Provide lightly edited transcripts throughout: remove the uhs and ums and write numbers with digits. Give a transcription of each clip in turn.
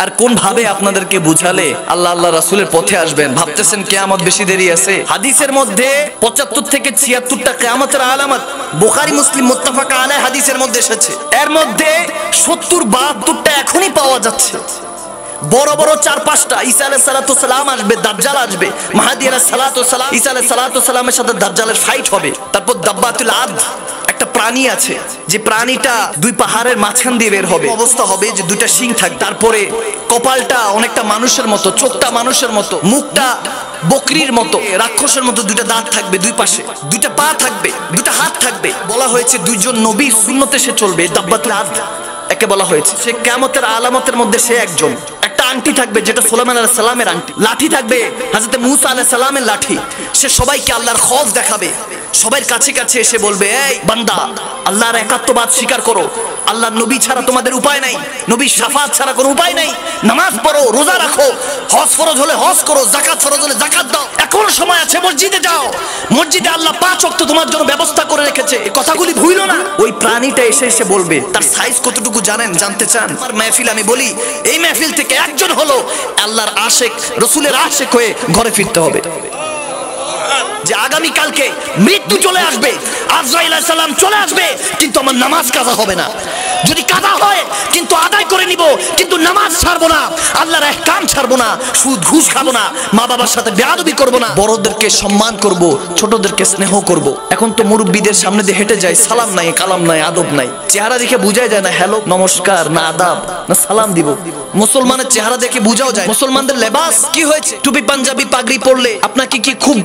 আর কোন ভাবে আপনাদেরকে বুঝালে আল্লাহ আল্লাহ রাসূলের পথে আসবেন? ভাবতেছেন কিয়ামত বেশি দেরি আছে? হাদিসের মধ্যে ৭৫ থেকে ৭৬টা কিয়ামতের আলামত বুখারী মুসলিম মুত্তাফাক আলাইহি হাদিসের মধ্যে এসেছে। এর মধ্যে ৭০-৭২টা এখনই পাওয়া যাচ্ছে। বড় বড় ৪-৫টা। ঈসা আলাইহিস সালাতু সালাম আসবে, দাজ্জাল আসবে, মাহদী আলাইহিস সালাতু সালাম, ঈসা আলাইহিস সালাতু সালামের সাথে দাজ্জালের ফাইট হবে। তারপর দাব্বাতুল আদ, একটা প্রাণী আছে যে প্রাণীটা দুই পাহাড়ের মাঝখান দিয়ে বের হবে। অবস্থা হবে যে দুইটা শিং থাকবে। তারপরে কপালটা অনেকটা মানুষের মতো, চোখটা মানুষের মতো, মুখটা বকরির মতো, রাক্ষসের মতো দুইটা দাঁত থাকবে দুই পাশে, দুইটা পা থাকবে, দুইটা হাত থাকবে। বলা হয়েছে দুইজন নবীর সুন্নতে সে চলবে। দাব্বাতুল আদ একে বলা হয়েছে। সে কিয়ামতের আলামতের মধ্যে সে একজন। একটা আংটি থাকবে যেটা সুলাইমান আলাইহিস সালামের আংটি। লাঠি থাকবে হযরত মূসা আলাইহিস সালামের লাঠি। সে সবাইকে আল্লাহর খৌফ দেখাবে। সবার কাছে কাছে এসে বলবে, এই বান্দা, আল্লাহর একাত্মবাদ স্বীকার করো। আল্লাহর নবী ছাড়া তোমাদের উপায় নাই, নবীর শাফাত ছাড়া কোনো উপায় নাই। নামাজ পড়ো, রোজা রাখো, হজ ফরজ হলে হজ করো, যাকাত ফরজ হলে যাকাত দাও। এখনো সময় আছে, মসজিদে যাও। মসজিদে আল্লাহ ৫ ওয়াক্ত তোমার জন্য ব্যবস্থা করে রেখেছে। এই কথাগুলি ভুলো না। ওই প্রাণীটা এসে এসে বলবে। তার সাইজ কতটুকু জানেন? জানতে চান? আমার মাহফিল আমি বলি, এই মাহফিল থেকে একজন হলো আল্লাহর আশিক, রাসূলের আশিক হয়ে ঘরে ফিরতে হবে। যে আগামী কালকে মৃত্যু চলে আসবে, আজরাইল আলাইহিস সালাম চলে আসবে, কিন্তু আমার নামাজ কাজা হবে না। যদি কাজা হয় কিন্তু আদায় করে নিব, কিন্তু নামাজ ছাড়বো না, আল্লাহর ইহকাম ছাড়বো না, সুদ ঘুষ খাবো না, মা বাবার সাথে বেয়াদবি করবো না, বড়দেরকে সম্মান করব, ছোটদেরকে স্নেহ করব। এখন তো মুরব্বীদের সামনে দিয়ে হেঁটে যায়, সালাম নাই, কালাম নাই, আদব নাই। চেহারা দেখে বোঝাই যায় না হ্যালো, নমস্কার, না আদাব, না সালাম দিব। মুসলমানের চেহারা দেখে বোঝাও যায়। মুসলমানদের লেবাস কি হয়েছে? টুপি পাঞ্জাবি পাগড়ি পরলে আপনাকে কি খুব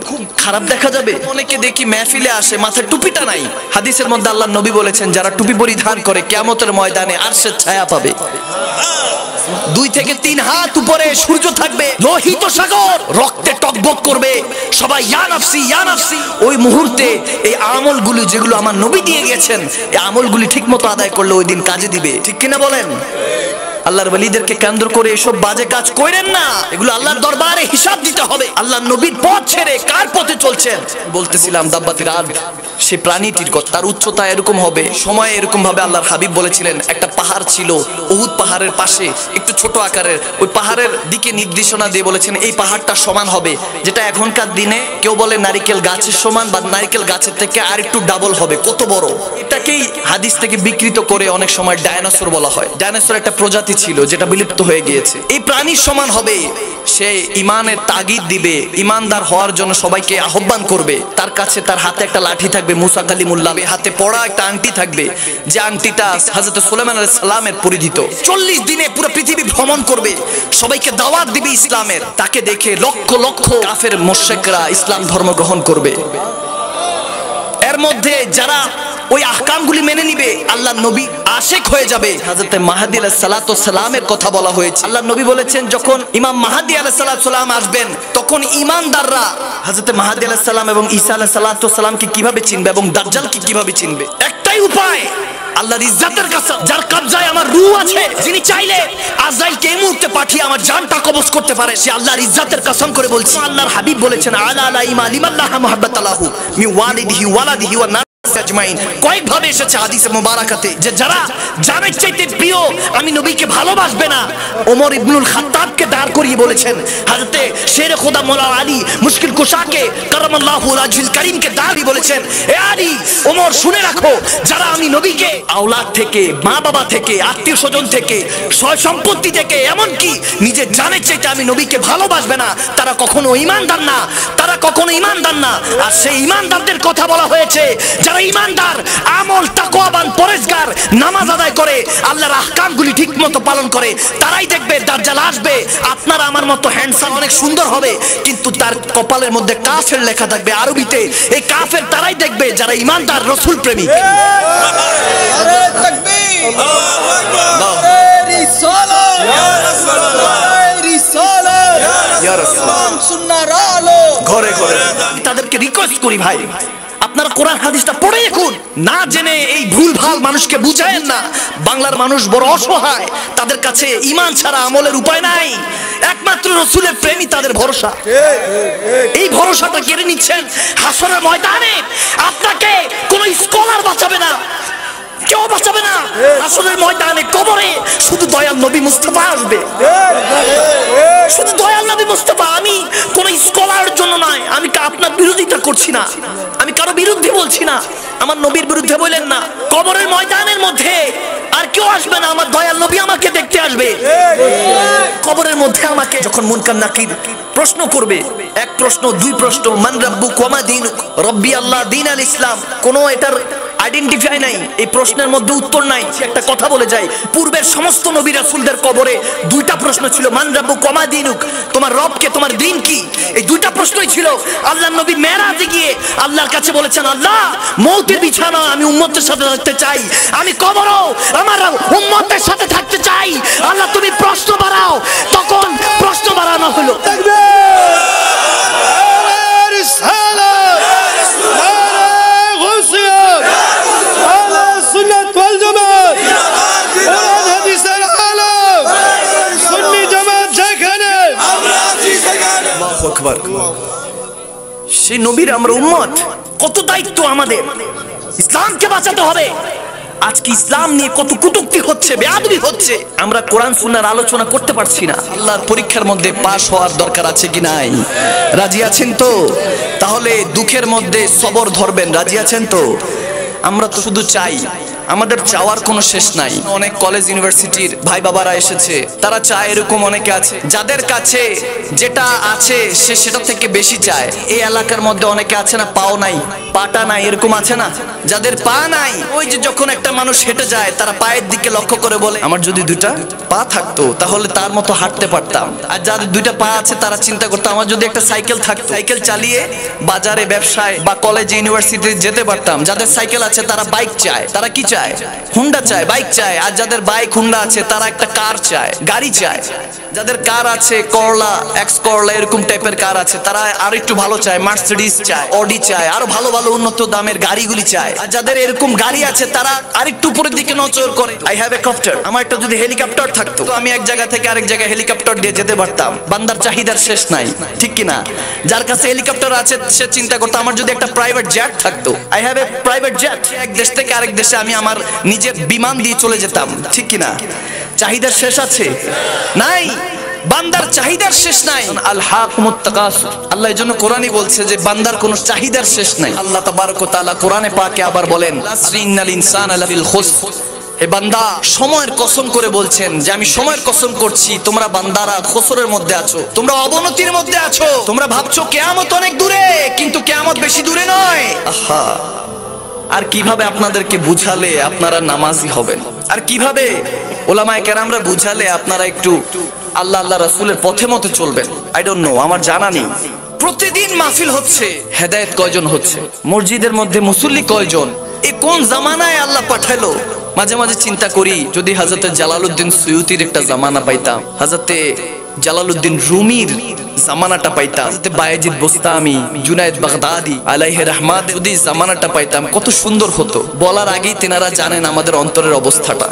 খারাপ দেখা যাবে? অনেকে দেখি মাহফিলে আসে, মাথায় টুপিটা নাই। হাদিসের মধ্যে আল্লাহর নবী বলেছেন, যারা টুপি পরিধান করে কিয়ামতের ময়দানে আরশের ছায়া পাবে। ২ থেকে ৩ হাত উপরে সূর্য থাকবে, লোহিত সাগর রক্তে টকবক করবে, সবাই ইয়া নাফসি ইয়া নাফসি। ওই মুহূর্তে এই আমলগুলি যেগুলো আমার নবী দিয়ে গেছেন, এই আমলগুলি ঠিকমতো আদায় করলে ওই দিন কাজে দিবে। ঠিক কিনা বলেন? আল্লাহর ওয়ালিদেরকে কেন্দ্র করে এসব বাজে কাজ করেন না। এগুলো আল্লাহর দরবারে হিসাব দিতে হবে। আল্লাহর নবীর পথ ছেড়ে কার পথে চলছেন? বলতেছিলাম দাব্বাতুল আদ, সে প্রাণীটির কথা। তার উচ্চতা এরকম হবে, সময় এরকম ভাবে। আল্লাহর হাবিব বলেছিলেন, একটা পাহাড় ছিল উহুদ পাহাড়ের পাশে, একটু ছোট আকারের। ওই পাহাড়ের দিকে নির্দেশনা দিয়ে বলেছেন, এই পাহাড়টা সমান হবে, যেটা এখনকার দিনে কেউ বলে নারিকেল গাছের সমান, বা নারিকেল গাছের থেকে আর একটু ডাবল হবে। কত বড়! এটাকেই হাদিস থেকে বিকৃত করে অনেক সময় ডায়নোসর বলা হয়। ডায়নোসর একটা প্রজাতি ছিল যেটা বিলুপ্ত হয়ে গিয়েছে। এই প্রাণীর সমান হবে। সে ইমানের তাগিদ দিবে, ইমানদার হওয়ার জন্য সবাইকে আহ্বান করবে। তার কাছে তার হাতে একটা লাঠি থাকবে, মুসা কালিমুল্লাহ, হাতে পড়া একটা আংটি থাকবে, যে আংটিটা হযরত সুলাইমান আলাইহিস সালামের পরিধিত। ৪০ দিনে পুরো পৃথিবী ভ্রমণ করবে, সবাইকে দাওয়াত দিবে ইসলামের। তাকে দেখে লক্ষ লক্ষ কাফের মুশরিকরা ইসলাম ধর্ম গ্রহণ করবে। এর মধ্যে যারা ওই আহকামগুলি মেনে নিবে, আল্লাহর নবী আশিক হয়ে যাবে। হযরত মাহদী আলাইহিস সালাতু সালামের কথা বলা হয়েছে। আল্লাহর নবী বলেছেন, যখন ইমাম মাহদী আলাইহিস সালাতু সালাম আসবেন, তখন ঈমানদাররা হযরত মাহদী আলাইহিস সালাম এবং ঈসা আলাইহিস সালাতু সালামকে কিভাবে চিনবে এবং দাজ্জালকে কিভাবে চিনবে? একটাই উপায়, আল্লাহর ইজ্জতের কাসম, যার কবজায় আমার রূহ আছে, যিনি চাইলে আজরাইলকে এই মুহূর্তে পাঠিয়ে আমার জানটা কবজ করতে পারে, সে আল্লাহর ইজ্জতের কসম করে বলছি। আল্লাহর হাবিব বলেছেন, আলা আলা ইমা লিমাল্লাহ মুহাব্বাতালাহু মি ওয়ালিদিহি ওয়ালাদিহি ওয়া কয়েকভাবে এসেছে হাদিসে মুবারাকাতে, যে যারা জানের চাইতে প্রিয় আমি নবীকে ভালোবাসবে না, ওমর ইবনুল খাত্তাবকে দাঁড় করিয়ে বলেছেন। হযরতে শের খোদা মওলা আলী মুশকিল কুশাকে কারামাল্লাহু ওয়াজহুল কারীমকে দাঁড়িয়ে বলেছেন, এ আলী, ওমর শুনে রাখো, যারা আমি নবীকে আওলাদ থেকে, মা বাবা থেকে, আত্মীয় স্বজন থেকে, সয় সম্পত্তি থেকে, এমনকি নিজের জানের চাইতে আমি নবীকে ভালোবাসবে না, তারা কখনো ঈমানদার না, তারা কখনো ঈমানদার না। আর সেই ঈমানদারদের কথা বলা হয়েছে, যারা ঈমানদার, আমল তাকওয়াবান, পরেজগার, নামাজ আদায় করে, আল্লাহর আহকামগুলি ঠিকমতো পালন করে, তারাই দেখবে দাজ্জাল আসবে। আপনার আমার মতো হ্যান্ডসাম, অনেক সুন্দর হবে, কিন্তু তার কপালের মধ্যে কাফের লেখা থাকবে আরবিতে। এই কাফের তারাই দেখবে যারা ঈমানদার, রাসূল প্রেমিক। নারে তাকবীর, আল্লাহু আকবার, রিসালাত, ইয়া রাসূলুল্লাহ, রিসালাত, ইয়া রাসূলুল্লাহ, সুন্নাহর আলো ঘরে ঘরে। তাদেরকে রিকোয়েস্ট করি, ভাই, আপনারা কোরআন হাদিসটা পড়ে দেখুন, না জেনে এই ভুল ভাল মানুষকে বুঝায়েন না। বাংলার মানুষ বড় অসহায়, তাদের কাছে ঈমান ছাড়া আমলের উপায় নাই। একমাত্র রাসূলের প্রেমই তাদের ভরসা। এই ভরসাটা কেড়ে নিচ্ছেন হাসরের ময়দানে। আপনাকে কোন স্কলার বাঁচাবে না, কেউ বাঁচাবে না। হাসরের ময়দানে কবরে শুধু দয়াল নবী মুস্তাফা আসবে। শুধু দয়াল নবী মুস্তাফা। আমি কোন স্কলার জন্য নয়, আমি আপনার বিরোধিতা করছি না, আমি কারো বিরুদ্ধে বলছি না, আমার নবীর বিরুদ্ধে বলেন না। কবরের ময়দানের মধ্যে আর কেউ আসবে না, আমার দয়াল নবী আমাকে দেখতে আসবে। কবরের মধ্যে আমাকে যখন মুনকার নাকির প্রশ্ন করবে, এক প্রশ্ন, দুই প্রশ্ন, মান রাব্বুক ওয়া মা দীনুক, রব্বি আল্লাহ, দীন আল ইসলাম, কোনো এটার আইডেন্টিফাই নাই, এই প্রশ্নের মধ্যে উত্তর নাই। একটা কথা বলে যাই, পূর্বের সমস্ত নবী রাসূলদের কবরে দুইটা প্রশ্ন ছিল, মান রাব্বুক ওয়া মা দীনুক, তোমার রব কে, তোমার দ্বীন কি, এই দুইটা প্রশ্নই ছিল। আল্লাহর নবী মেরাজে গিয়ে আল্লাহর কাছে বলেছেন, আল্লাহ মওতের বিছানা আমি উম্মতের সাথে থাকতে চাই, আমি কবরও আমার উম্মতের সাথে থাকতে চাই, আল্লাহ তুমি প্রশ্ন বাড়াও। তখন প্রশ্ন বাড়ানো হলো। সেই নবীর আমরা উম্মত, কত দায়িত্ব আমাদের, ইসলামকে বাঁচাতে হবে। আজকে ইসলাম নিয়ে কত কটূক্তি হচ্ছে, বেয়াদবি হচ্ছে, আমরা কোরআন সুন্নাহর আলোচনা করতে পারছি না। আল্লাহর পরীক্ষার মধ্যে পাশ হওয়ার দরকার আছে কি নাই? রাজি আছেন তো? তাহলে দুঃখের মধ্যে সবর ধরবেন, রাজি আছেন তো? আমরা তো শুধু চাই, আমাদের চাওয়ার কোনো শেষ নাই। অনেক কলেজ ইউনিভার্সিটির ভাই বাবারা এসেছে, তারা চায়, এরকম অনেকে আছে যাদের কাছে যেটা আছে সে সেটা থেকে বেশি চায়। এই এলাকার মধ্যে অনেকে আছে না, পাও নাই, পাটা নাই, এরকম আছে না, যাদের পা নাই। ওই যে যখন একটা মানুষ হেঁটে যায়, তারা পায়ের দিকে লক্ষ্য করে বলে, আমার যদি দুইটা পা থাকতো তাহলে তার মতো হাঁটতে পারতাম। আর যাদের দুইটা পা আছে তারা চিন্তা করতো, আমার যদি একটা সাইকেল থাকতো, সাইকেল চালিয়ে বাজারে, ব্যবসায় বা কলেজে, ইউনিভার্সিটিতে যেতে পারতাম। যাদের সাইকেল আছে তারা বাইক চায়, তারা কি চায়? হুন্ডা চায়, বাইক চায়। আর যাদের বাইক হুন্ডা আছে তারা একটা কার চায়, গাড়ি চায়। যাদের কার আছে, করলা, এক্স করলা, এরকম টাইপের কার আছে, তারা আর একটু ভালো চায়, মার্সিডিজ চায়, অডি চায়, আরো ভালো ভালো উন্নত দামের গাড়িগুলি চায়। আর যাদের এরকম গাড়ি আছে তারা আরেকটু উপরের দিকে নজর করে, আই হ্যাভ এ কপ্টার, আমার একটা যদি হেলিকপ্টার থাকতো তো আমি এক জায়গা থেকে আরেক জায়গায় হেলিকপ্টার দিয়ে যেতে পারতাম। বান্দার চাহিদার শেষ নাই, ঠিক কিনা? যার কাছে হেলিকপ্টার আছে সে চিন্তা করতো, আমার যদি একটা প্রাইভেট জেট থাকতো, I have a private jet, এক দেশ থেকে আরেক দেশে আমি আমার নিজের বিমান দিয়ে চলে যেতাম, ঠিক কিনা? চাহিদার শেষ আছে? নাই, বান্দার চাহিদার শেষ নাই। আল হাকুমুত তাকাসুর, আল্লাহ এজন্য কোরআনে বলছে যে বান্দার কোনো চাহিদার শেষ নাই। আল্লাহ তাবারক ওয়া তাআলা কোরআনে পাকে আবার বলেন, ইন্নাল ইনসানা লাফিল খুসর, হে বান্দা সময়ের কসম করে বলছেন যে আমি সময়ের কসম করছি, তোমরা বান্দারা খসরের মধ্যে আছো, তোমরা অবনতির মধ্যে আছো। তোমরা ভাবছো কিয়ামত অনেক দূরে, কিন্তু কিয়ামত বেশি দূরে নয়। আহা, আর কিভাবে আপনাদেরকে বুঝালে আপনারা নামাজি হবেন, আর কিভাবে ওলামায়ে কেরামরা বুঝালে আপনারা একটু আল্লাহ আল্লাহ রাসূলের পথে মতো চলবেন? আই ডোন্ট নো, আমার জানা নেই। প্রতিদিন মাহফিল হচ্ছে, হেদায়েত কয়জন হচ্ছে? মসজিদের মধ্যে মুসল্লি কয়জন? এ কোন জামানায় আল্লাহ পাঠালো? মাঝে মাঝে চিন্তা করি, যদি হযরতে জালালউদ্দিন সুয়ুতির একটা জামানা পাইতাম, হযরতে জালালউদ্দিন রুমির জামানাটা পাইতাম, হযরতে বায়েজিদ বোস্তামি, জুনায়েদ বাগদাদি আলাইহি রাহমাত যদি জামানাটা পাইতাম, কত সুন্দর হতো। বলার আগেই তেনারা জানেন আমাদের অন্তরের অবস্থাটা।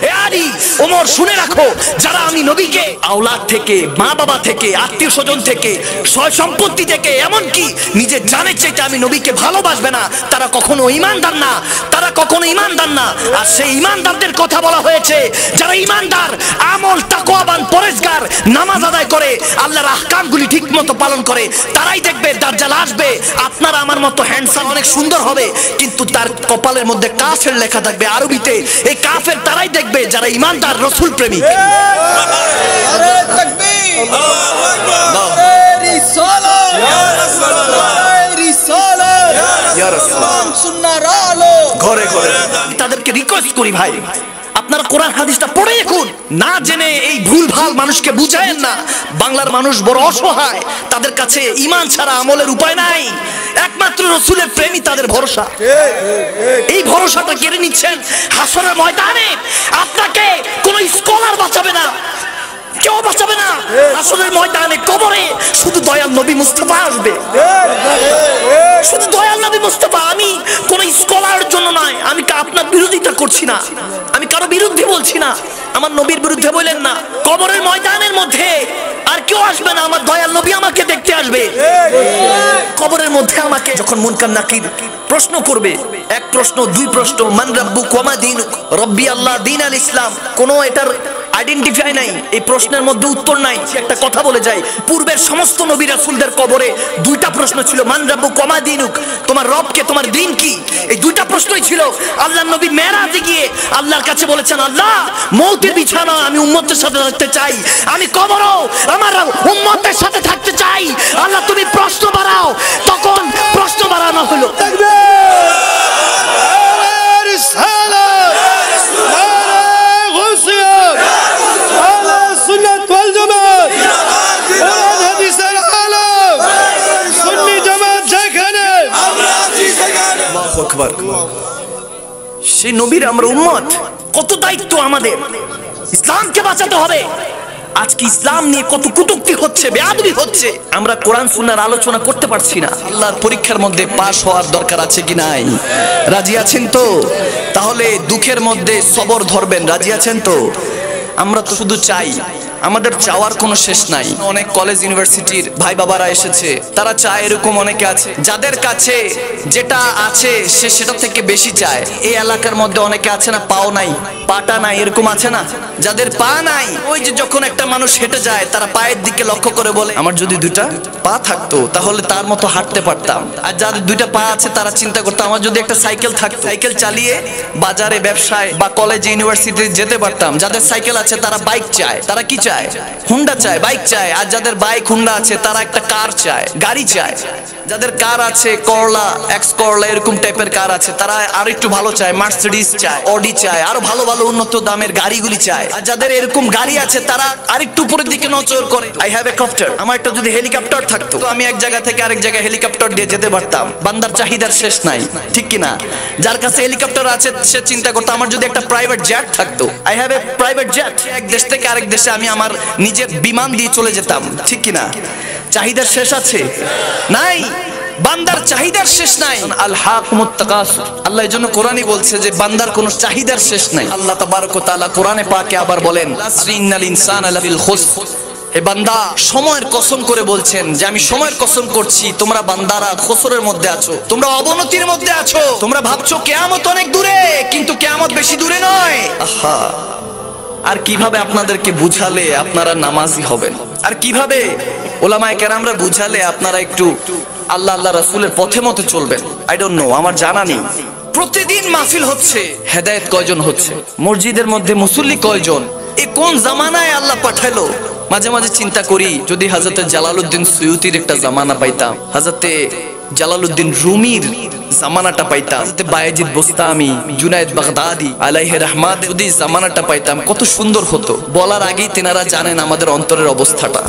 এ আলী, ওমর, শুনে রাখো, যারা আমি নবীকে আওলাদ থেকে, মা বাবা থেকে, আত্মীয় স্বজন থেকে, সয় সম্পত্তি থেকে, এমনকি নিজের জানের চাইতে আমি নবীকে ভালোবাসবে না, তারা কখনো ঈমানদার না, তারা কখনো ঈমানদার না। আর সেই ঈমানদারদের কথা বলা হয়েছে, যারা ঈমানদার, আমল তাকওয়াবান, পরেজগার, নামাজ আদায় করে, আল্লাহর আহকামগুলি ঠিকমতো পালন করে, তারাই দেখবে দাজ্জাল আসবে। আপনারা আমার মতো হ্যান্ডসাম, অনেক সুন্দর হবে, কিন্তু তার কপালের মধ্যে কাফের লেখা থাকবে আরবিতে। এই কাফের তারাই দেখবে যারা ঈমানদার, রাসূল প্রেমিক। নারে তাকবীর, আল্লাহু আকবার, রিসালাত, ইয়া রাসূলুল্লাহ, রিসালাত, ইয়া রাসূলুল্লাহ, সুন্নাহর আলো ঘরে ঘরে। তাদেরকে রিকোয়েস্ট করি, ভাই আপনারা কোরআন হাদিসটা পড়ে দেখুন, না জেনে এই ভুলভাল মানুষকে বুঝায়েন না। বাংলার মানুষ বড় অসহায়, তাদের কাছে ঈমান ছাড়া আমলের উপায় নাই, একমাত্র রাসূলের প্রেমই তাদের ভরসা। এই ভরসাটা কেড়ে নিচ্ছেন হাসরের ময়দানে। আপনাকে কোন স্কলার বাঁচাবে না, কেউ বাঁচাবে না। হাসরের ময়দানে কবরে শুধু দয়াল নবী মুস্তাফা আসবে, শুধু দয়াল নবী মুস্তাফা। আমি কোন স্কলার জন্য নয়, আমি আপনার বিরোধিতা করছি না, আমি কারো বিরুদ্ধে বলছি না, আমার নবীর বিরুদ্ধে বলেন না। কবরের ময়দানের মধ্যে আর কেউ আসবে না, আমার দয়াল নবী আমাকে দেখতে আসবে। কবরের মধ্যে আমাকে যখন মুনকার নাকির প্রশ্ন করবে, এক প্রশ্ন, দুই প্রশ্ন, মান রাব্বুক ওয়া মা দীনুক, রব্বি আল্লাহ, দীন আল ইসলাম, কোনো এটার আইডেন্টিফাই নাই, এই প্রশ্নের মধ্যে উত্তর নাই। একটা কথা বলে যাই, পূর্বের সমস্ত নবী রাসূলদের কবরে দুইটা প্রশ্ন ছিল, মান রাব্বুক ওয়া মা দীনুক, তোমার রব কে, তোমার দ্বীন কি। এই দুইটা প্রশ্নই ছিল। আল্লাহর নবী মেরাজে গিয়ে আল্লাহর কাছে বলেছেন, আল্লাহ মৌতের বিছানা আমি উম্মতের সাথে থাকতে চাই, আমি কবরও আমার উম্মতের সাথে থাকতে চাই, আল্লাহ তুমি প্রশ্ন বাড়াও। তখন প্রশ্ন বাড়ানো হলো। সেই নবীর আমরা উম্মত, কত দায়িত্ব আমাদের, ইসলামকে বাঁচাতে হবে। আজকে ইসলাম নিয়ে কত কটূক্তি হচ্ছে, বেয়াদবি হচ্ছে, আমরা কোরআন সুন্নাহর আলোচনা করতে পারছি না। আল্লাহর পরীক্ষার মধ্যে পাশ হওয়ার দরকার আছে কি নাই? রাজি আছেন তো? তাহলে দুঃখের মধ্যে সবর ধরবেন, রাজি আছেন তো? আমরা তো শুধু চাই, আমাদের চাওয়ার কোনো শেষ নাই। অনেক কলেজ ইউনিভার্সিটির ভাই বাবারা এসেছে, তারা চায়, এরকম অনেকে আছে যাদের কাছে যেটা আছে সে সেটা থেকে বেশি চায়। এই এলাকার মধ্যে অনেকে আছে না, পাও নাই, পাটা নাই, এরকম আছে না, যাদের পা নাই, ওই যে যখন একটা মানুষ হেঁটে যায় তারা পায়ের দিকে লক্ষ্য করে বলে, আমার যদি দুইটা পা থাকতো তাহলে তার মতো হাঁটতে পারতাম। আর যাদের দুইটা পা আছে তারা চিন্তা করতো, আমার যদি একটা সাইকেল থাকতো, সাইকেল চালিয়ে বাজারে, ব্যবসায় বা কলেজে, ইউনিভার্সিটিতে যেতে পারতাম। যাদের সাইকেল আছে তারা বাইক চায়, তারা কি চায়? হুন্ডা চায়, বাইক চায়। আর যাদের বাইক হুন্ডা আছে তারা একটা কার চায়, গাড়ি চায়। যাদের কার আছে, করলা, এক্স করলা, এরকম টাইপের কার আছে, তারা আর একটু ভালো চায়, মার্সিডিজ চায়, অডি চায়, আরো ভালো ভালো উন্নত দামের গাড়িগুলি চায়। আর যাদের এরকম গাড়ি আছে তারা আরেকটু উপরের দিকে নজর করে, আই হ্যাভ এ কপ্টার, আমার একটা যদি হেলিকপ্টার থাকতো তো আমি এক জায়গা থেকে আরেক জায়গায় হেলিকপ্টার দিয়ে যেতে পারতাম। বান্দার চাহিদার শেষ নাই, ঠিক কিনা? যার কাছে হেলিকপ্টার আছে সে চিন্তা করতো, আমার যদি একটা প্রাইভেট জেট থাকতো, I have a private jet, এক দেশ থেকে আরেক দেশে আমি আমার নিজের বিমান দিয়ে চলে যেতাম, ঠিক কিনা? চাহিদার শেষ আছে? নাই, বান্দার চাহিদার শেষ নাই। আল হাকুমুত তাকাসুর, আল্লাহ এজন্য কোরআনই বলছে যে বান্দার কোনো চাহিদার শেষ নাই। আল্লাহ তাবারক ওয়া তাআলা কোরআনে পাকে আবার বলেন, ইন্নাল ইনসানা লাফিল খুসর, হে বান্দা সময়ের কসম করে বলছেন যে আমি সময়ের কসম করছি, তোমরা বান্দারা খসরের মধ্যে আছো, তোমরা অবনতির মধ্যে আছো। তোমরা ভাবছো কিয়ামত অনেক দূরে, কিন্তু কিয়ামত বেশি দূরে নয়। আহা, আর কিভাবে আপনাদেরকে বুঝালে আপনারা নামাজি হবেন, আর কিভাবে ওলামায়ে কেরামরা বুঝালে আপনারা একটু আল্লাহ আল্লাহ রাসূলের পথে মতো চলবেন, আই ডোন্ট নো, আমার জানা নেই। প্রতিদিন মাহফিল হচ্ছে, হেদায়েত কয়জন হচ্ছে? মসজিদের মধ্যে মুসল্লি কয়জন? এ কোন জামানায় আল্লাহ পাঠালো? মাঝে মাঝে চিন্তা করি, যদি হযরত জালালউদ্দিন সুয়ুতির একটা জামানা পাইতাম, হযরত জালালউদ্দিন রুমির জামানাটা পাইতাম, হযরত বায়েজিদ বোস্তামি, জুনায়েদ বাগদাদি আলাইহি রাহমাত, যদি জামানাটা পাইতাম কত সুন্দর হতো। বলার আগেই তেনারা জানেন আমাদের অন্তরের অবস্থাটা।